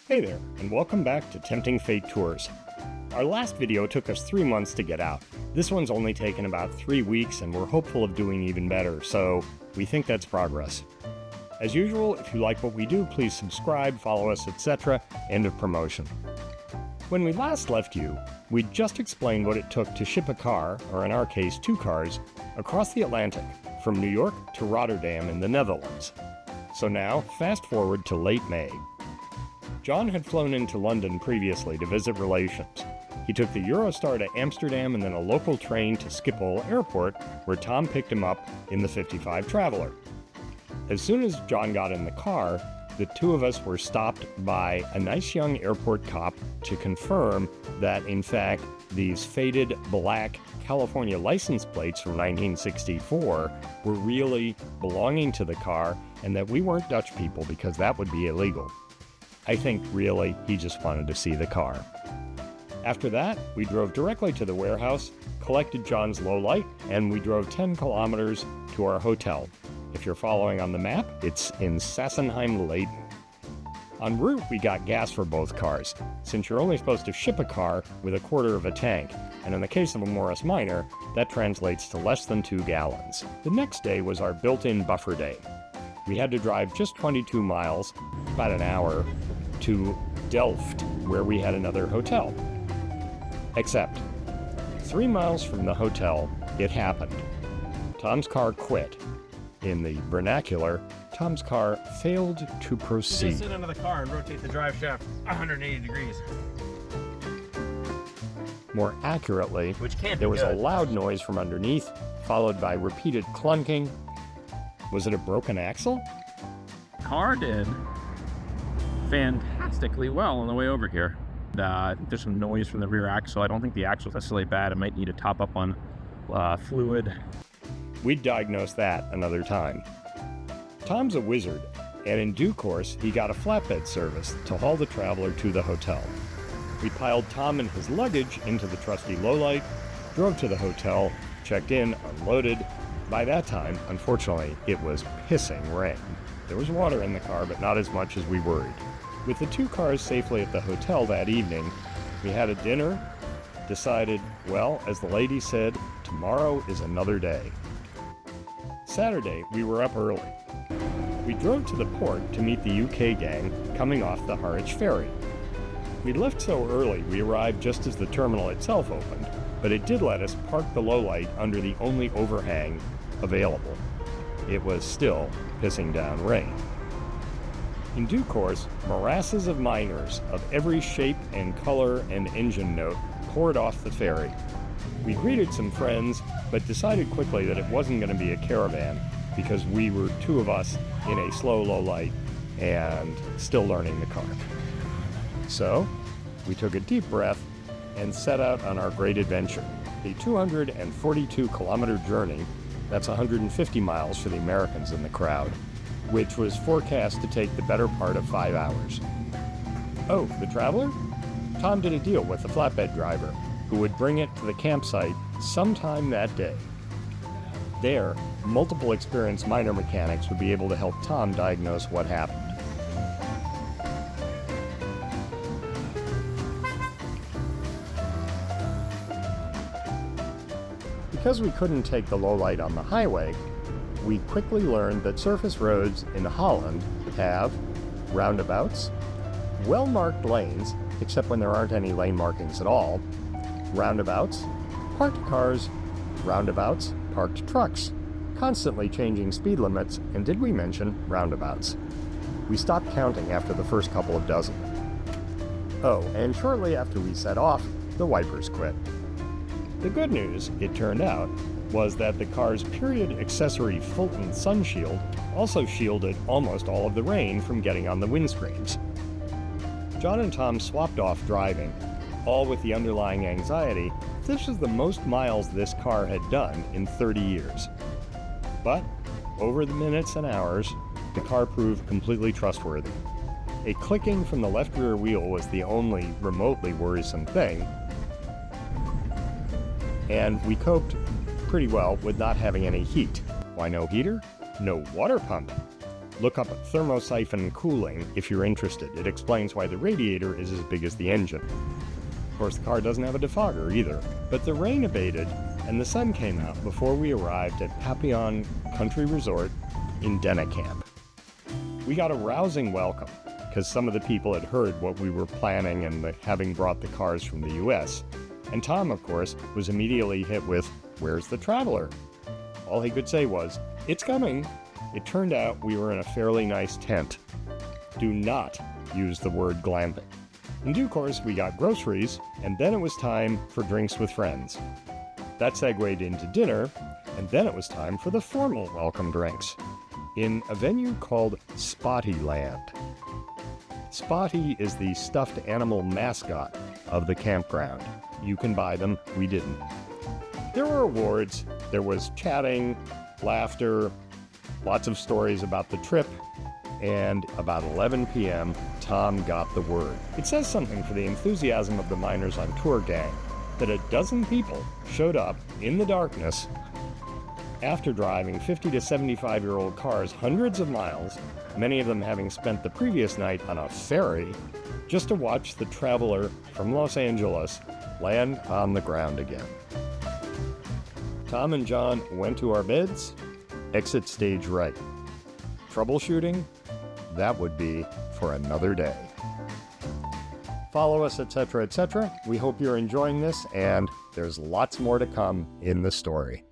Hey there, and welcome back to Tempting Fate Tours. Our last video took us 3 months to get out. This one's only taken about 3 weeks, and we're hopeful of doing even better, so we think that's progress. As usual, if you like what we do, please subscribe, follow us, etc. End of promotion. When we last left you, we'd just explained what it took to ship a car, or in our case 2 cars, across the Atlantic, from New York to Rotterdam in the Netherlands. So now, fast forward to late May. John had flown into London previously to visit relations. He took the Eurostar to Amsterdam and then a local train to Schiphol Airport, where Tom picked him up in the 55 Traveler. As soon as John got in the car, the two of us were stopped by a nice young airport cop to confirm that, in fact, these faded black California license plates from 1964 were really belonging to the car and that we weren't Dutch people because that would be illegal. I think, really, he just wanted to see the car. After that, we drove directly to the warehouse, collected John's lowlight, and we drove 10 kilometers to our hotel. If you're following on the map, it's in Sassenheim-Leyden. En route, we got gas for both cars, since you're only supposed to ship a car with a quarter of a tank, and in the case of a Morris Minor, that translates to less than 2 gallons. The next day was our built-in buffer day. We had to drive just 22 miles, about an hour, to Delft, where we had another hotel. Except, 3 miles from the hotel, it happened. Tom's car quit. In the vernacular, Tom's car failed to proceed. Just sit under the car and rotate the drive shaft 180 degrees. More accurately, Which there was a loud noise from underneath, followed by repeated clunking. Was it a broken axle? Car did fantastically well on the way over here. There's some noise from the rear axle. I don't think the axle's necessarily bad. I might need to top up on fluid. We'd diagnose that another time. Tom's a wizard, and in due course, he got a flatbed service to haul the traveler to the hotel. We piled Tom and his luggage into the trusty lowlight, drove to the hotel, checked in, unloaded. By that time, unfortunately, it was pissing rain. There was water in the car, but not as much as we worried. With the 2 cars safely at the hotel that evening, we had a dinner, decided, well, as the lady said, tomorrow is another day. Saturday, we were up early. We drove to the port to meet the UK gang coming off the Harwich ferry. We'd left so early we arrived just as the terminal itself opened, but it did let us park the lowlight under the only overhang available. It was still pissing down rain. In due course, morasses of miners of every shape and color and engine note poured off the ferry. We greeted some friends, but decided quickly that it wasn't going to be a caravan because we were 2 of us in a slow lowlight and still learning the car. So, we took a deep breath and set out on our great adventure, a 242-kilometer journey. That's 150 miles for the Americans in the crowd, which was forecast to take the better part of 5 hours. Oh, the traveler? Tom did a deal with the flatbed driver, who would bring it to the campsite sometime that day. There, multiple experienced minor mechanics would be able to help Tom diagnose what happened. Because we couldn't take the lowlight on the highway, we quickly learned that surface roads in Holland have roundabouts, well-marked lanes, except when there aren't any lane markings at all, roundabouts, parked cars, roundabouts, parked trucks, constantly changing speed limits, and did we mention roundabouts? We stopped counting after the first couple of dozen. Oh, and shortly after we set off, the wipers quit. The good news, it turned out, was that the car's period accessory Fulton sunshield also shielded almost all of the rain from getting on the windscreens. John and Tom swapped off driving, all with the underlying anxiety this was the most miles this car had done in 30 years. But, over the minutes and hours, the car proved completely trustworthy. A clicking from the left rear wheel was the only remotely worrisome thing, and we coped pretty well with not having any heat. Why no heater? No water pump. Look up thermosiphon cooling if you're interested. It explains why the radiator is as big as the engine. Of course, the car doesn't have a defogger either. But the rain abated and the sun came out before we arrived at Papillon Country Resort in Denekamp. We got a rousing welcome because some of the people had heard what we were planning and having brought the cars from the US. And Tom, of course, was immediately hit with, "Where's the traveler?" All he could say was, "It's coming." It turned out we were in a fairly nice tent. Do not use the word glamping. In due course, we got groceries, and then it was time for drinks with friends. That segued into dinner, and then it was time for the formal welcome drinks in a venue called Spottyland. Spotty is the stuffed animal mascot of the campground. You can buy them, we didn't. There were awards, there was chatting, laughter, lots of stories about the trip, and about 11 p.m., Tom got the word. It says something for the enthusiasm of the Miners on Tour gang that a dozen people showed up in the darkness after driving 50 to 75-year-old cars hundreds of miles, many of them having spent the previous night on a ferry, just to watch the traveler from Los Angeles land on the ground again. Tom and John went to our beds, exit stage right. Troubleshooting? That would be for another day. Follow us, etc., etc. We hope you're enjoying this, and there's lots more to come in the story.